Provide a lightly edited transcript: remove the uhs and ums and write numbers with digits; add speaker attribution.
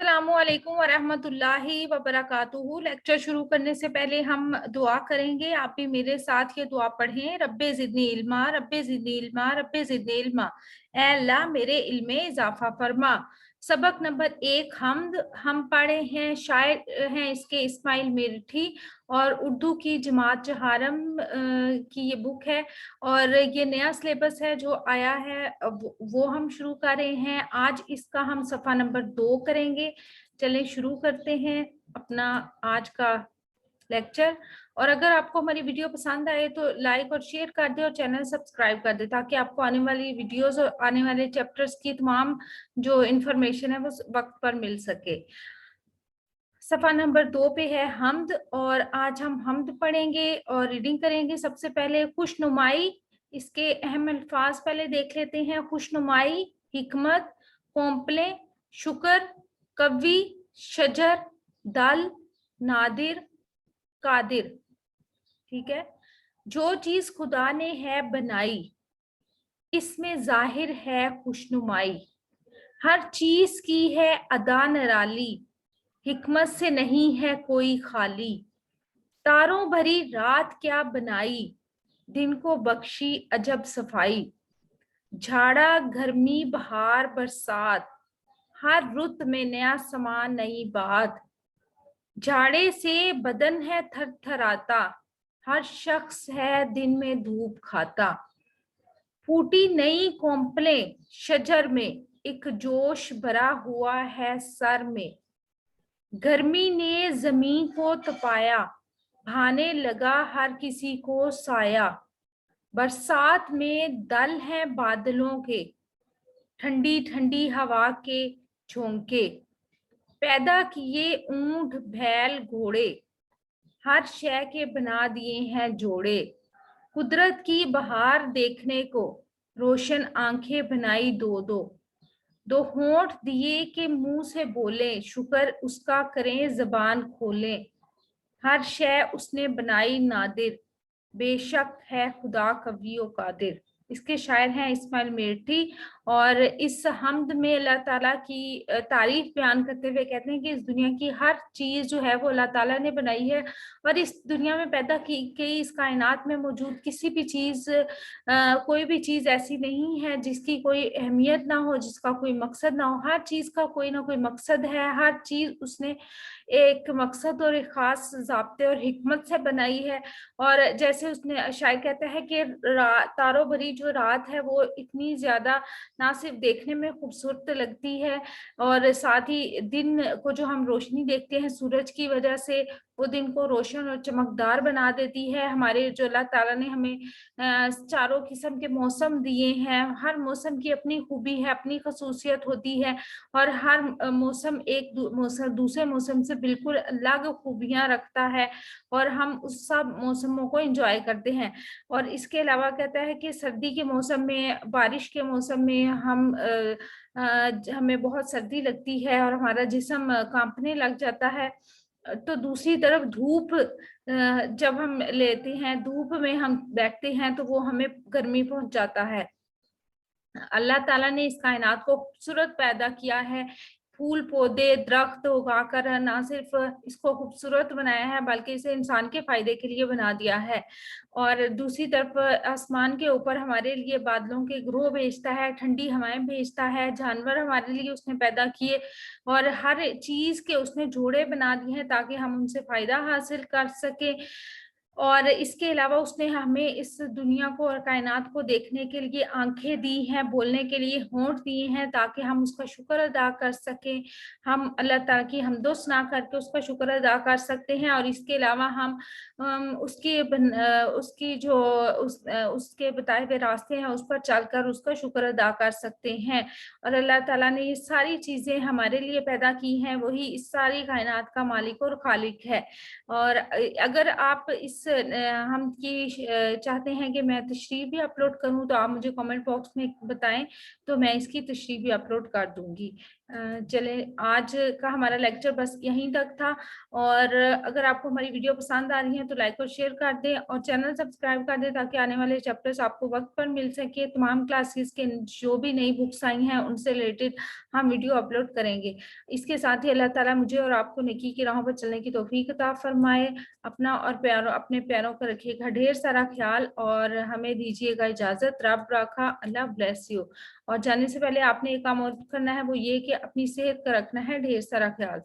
Speaker 1: अस्सलामुअलैकुम वरहमतुल्लाहि वबरकातुहू। लेक्चर शुरू करने से पहले हम दुआ करेंगे। आप भी मेरे साथ ये दुआ पढ़ें। रब्बे ज़िदनी इल्मा, रब्बे ज़िदनी इल्मा, रब्बे ज़िदनी इल्मा। ऐ अल्लाह मेरे इल्म में इजाफा फरमा। सबक नंबर 1 हमद हम पढ़े हैं। शायर हैं इसके इस्माइल मिर्ठी और उर्दू की जमात जहारम की ये बुक है और ये नया सिलेबस है जो आया है वो हम शुरू कर रहे हैं। आज इसका हम सफ़ा नंबर 2 करेंगे। चलें शुरू करते हैं अपना आज का लेक्चर। और अगर आपको हमारी वीडियो पसंद आए तो लाइक और शेयर कर दे और चैनल सब्सक्राइब कर दे ताकि आपको आने वाली वीडियोस और आने वाले चैप्टर्स की तमाम जो इंफॉर्मेशन है वो वक्त पर मिल सके। सफ़ा नंबर 2 पे है हमद और आज हम हमद पढ़ेंगे और रीडिंग करेंगे। सबसे पहले खुशनुमाई, इसके अहम अल्फाज पहले देख लेते हैं। खुशनुमाई, हिकमत, कॉम्प्ले, शुक्र, कवी, शजर, दल, नादिर, कादिर। ठीक है। जो चीज खुदा ने है बनाई इसमें जाहिर है खुशनुमाई। हर चीज की है अदा निराली, हिकमत से नहीं है कोई खाली। तारों भरी रात क्या बनाई, दिन को बख्शी अजब सफाई। झाड़ा गर्मी बहार बरसात, हर रुत में नया समा नई बात। झाड़े से बदन है थरथराता, हर शख्स है दिन में धूप खाता। फूटी नई कौंपलें शजर में, एक जोश भरा हुआ है सर में। गर्मी ने जमीन को तपाया, भाने लगा हर किसी को साया। बरसात में दल है बादलों के, ठंडी ठंडी हवा के झोंके। पैदा किए ऊंट बैल घोड़े, हर शय के बना दिए हैं जोड़े। कुदरत की बहार देखने को, रोशन आंखें बनाई दो दो। दो होंठ दिए के मुंह से बोले, शुक्र उसका करें जबान खोले। हर शय उसने बनाई नादिर, बेशक है खुदा कवी व कादिर। इसके शायर हैं इस्माइल मिर्ठी और इस हमद में अल्लाह ताला की तारीफ बयान करते हुए कहते हैं कि इस दुनिया की हर चीज जो है वो अल्लाह ताला ने बनाई है और इस दुनिया में पैदा की गई इस कायनात में मौजूद किसी भी चीज कोई भी चीज ऐसी नहीं है जिसकी कोई अहमियत ना हो, जिसका कोई मकसद ना हो। हर चीज का कोई ना कोई मकसद है। हर चीज उसने एक मकसद और एक खास ज़ाब्ते और हिकमत से बनाई है। और जैसे उसने शायर कहता है कि तारों भरी जो रात है वो इतनी ज्यादा ना सिर्फ देखने में खूबसूरत लगती है और साथ ही दिन को जो हम रोशनी देखते हैं सूरज की वजह से वो दिन को रोशन और चमकदार बना देती है। हमारे जो अल्लाह ताला ने हमें चारों किस्म के मौसम दिए हैं, हर मौसम की अपनी खूबी है, अपनी खसूसियत होती है और हर मौसम एक मौसम दूसरे मौसम से बिल्कुल अलग खूबियां रखता है और हम उस सब मौसमों को एंजॉय करते हैं। और इसके अलावा कहता है कि सर्दी के मौसम में, बारिश के मौसम में हमें बहुत सर्दी लगती है और हमारा जिस्म कांपने लग जाता है। तो दूसरी तरफ धूप जब हम लेते हैं, धूप में हम बैठते हैं तो वो हमें गर्मी पहुंच जाता है। अल्लाह ताला ने इस कायनात को खूबसूरत पैदा किया है, फूल पौधे दरख्त उगाकर ना सिर्फ इसको खूबसूरत बनाया है बल्कि इसे इंसान के फायदे के लिए बना दिया है। और दूसरी तरफ आसमान के ऊपर हमारे लिए बादलों के ग्रोह भेजता है, ठंडी हवाएं भेजता है, जानवर हमारे लिए उसने पैदा किए और हर चीज के उसने जोड़े बना दिए हैं ताकि हम उनसे फायदा हासिल कर सके। और इसके अलावा उसने हमें इस दुनिया को और कायनात को देखने के लिए आंखें दी हैं, बोलने के लिए होंठ दिए हैं ताकि हम उसका शुक्र अदा कर सकें। हम अल्लाह ताला की हमदो सना करके उसका शुक्र अदा कर सकते हैं और इसके अलावा हम उसकी जो उसके बताए हुए रास्ते हैं उस पर चलकर उसका शुक्र अदा कर सकते हैं। और अल्लाह ताला ने ये सारी चीजें हमारे लिए पैदा की हैं, वही इस सारी कायनात का मालिक और खालिक है। और अगर आप इस हम ये चाहते हैं कि मैं तशरीह भी अपलोड करूँ, तो आप मुझे कमेंट बॉक्स में बताएं, तो मैं इसकी तशरीह भी अपलोड कर दूंगी। चले, आज का हमारा लेक्चर बस यहीं तक था, और अगर आपको हमारी वीडियो पसंद आ रही है तो लाइक और शेयर कर दें और चैनल सब्सक्राइब कर दें, ताकि आने वाले चैप्टर्स आपको वक्त पर मिल सके। तमाम क्लासेस के जो भी नई बुक्स आई हैं उनसे रिलेटेड हम वीडियो अपलोड करेंगे। इसके साथ ही अल्लाह ताला मुझे और आपको नेकी की राहों पर चलने की तौफीक अता फरमाए। अपना और अपने प्यारों का रखिएगा ढेर सारा ख्याल, और हमें दीजिएगा इजाजत। रब रखा, अल्लाह ब्लेस यू। और जाने से पहले आपने एक काम और करना है, वो ये कि अपनी सेहत का रखना है ढेर सारा ख्याल।